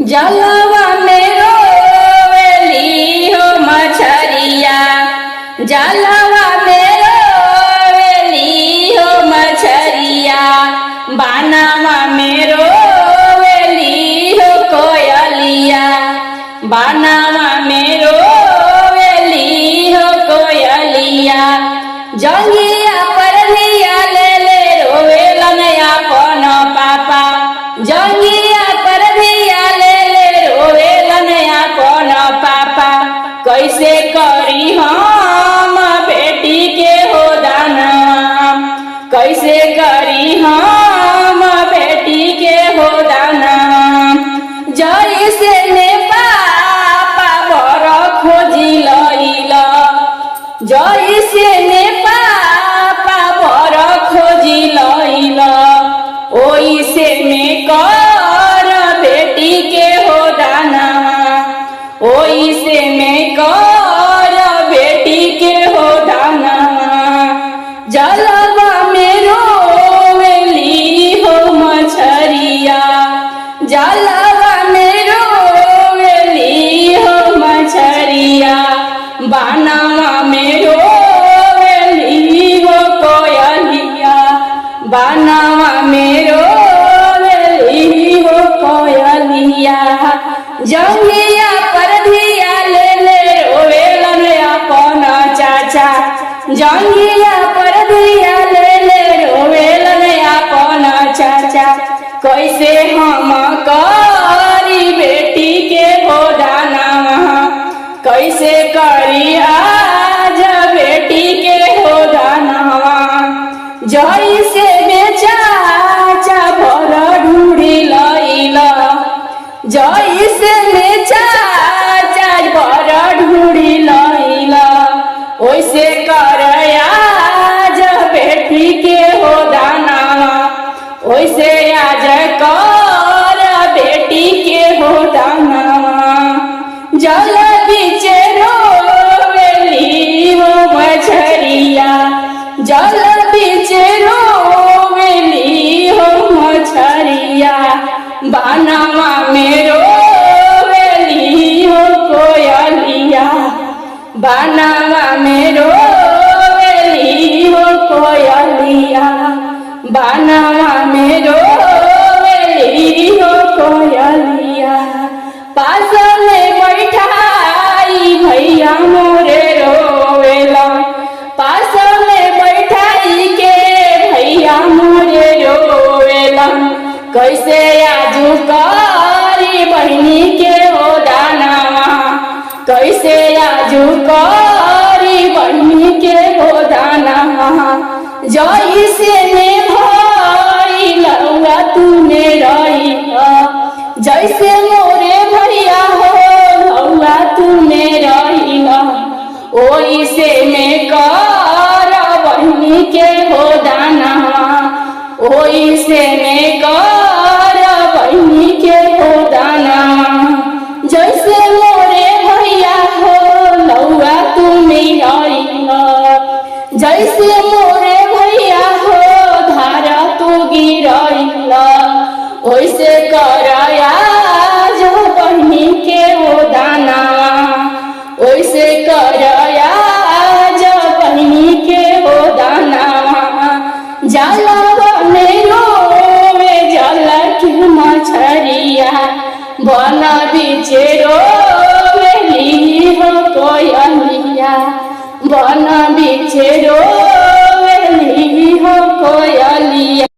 जलवा में रोवेली हो मछरिया, जलवा में रोवेली हो मछरिया, बानवा में रोवेली हो कोयलिया, बानवा में रोवेली हो कोयलिया। जंगिया पर धिया ले ले रोवेलन अपन पापा, जंगिया पर धिया ले ले रोवेलन अपन पापा। कैसे करी हम बेटी के हो दाना, कैसे करी हम बेटी के हो दाना। जैसे ने पापा बर खोजी लइला, जैसे ने पापा बर खोजी लइला, ओइसे में कर बेटी के हो दाना, ओइसे में कर बेटी के हो दाना। जलवा में रोवेली हो मछरिया, जलवा में रोवेली हो मछरिया, बानवा में रोवेली हो कोयलिया, बानवा में रोवेली हो कोयलिया। जंगिया पर धिया ले ले रोवेलन अपन चाचा, जंगिया पर धिया ले ले रोवेलन अपन चाचा। कैसे हम करी बेटी के हो दाना, कैसे करी आज बेटी के हो दाना। जैसे बेचाचा भर ढूंढी लइला, जैसे बेचाचा भर ढूंढी लइला, ओइसे कर आज बेटी के हो दाना, ओइसे आज कर बेटी के हो दाना। जल बीचे रोवेली हो मछरिया, जल बीचे रोवेली हो मछरिया, बानवा में रोवेली हो कोयलिया, बानवा में रोवेली हो कोयलिया, बानवा में रोवेली हो कोयलिया। पास में बैठाई भैया मोरे रोवेला, पास में बैठाई के भैया मोरे रोवेला। कैसे आजू करी बहनी के हो दानावा, कैसे आजू करी बहनी के हो दानावा। जैसे ने भाई लौआ तूने रही, जैसे मोरे भैया हो लौआ तूने रही, ओइसे में कर बहनी के हो दाना, ओइसे में कर बहनी के हो दाना। जैसे मोरे भैया हो लौआ तूने रही, जैसे मोरे भैया हो धारा तू गिरैला, ओइसे कर आज बहनी के हो दाना, ओइसे कर आज बहनी के हो दाना। जलवा में रोवे जल की मछरिया, बन बीचे रोवेली हो कोयलिया, बन बीचे रो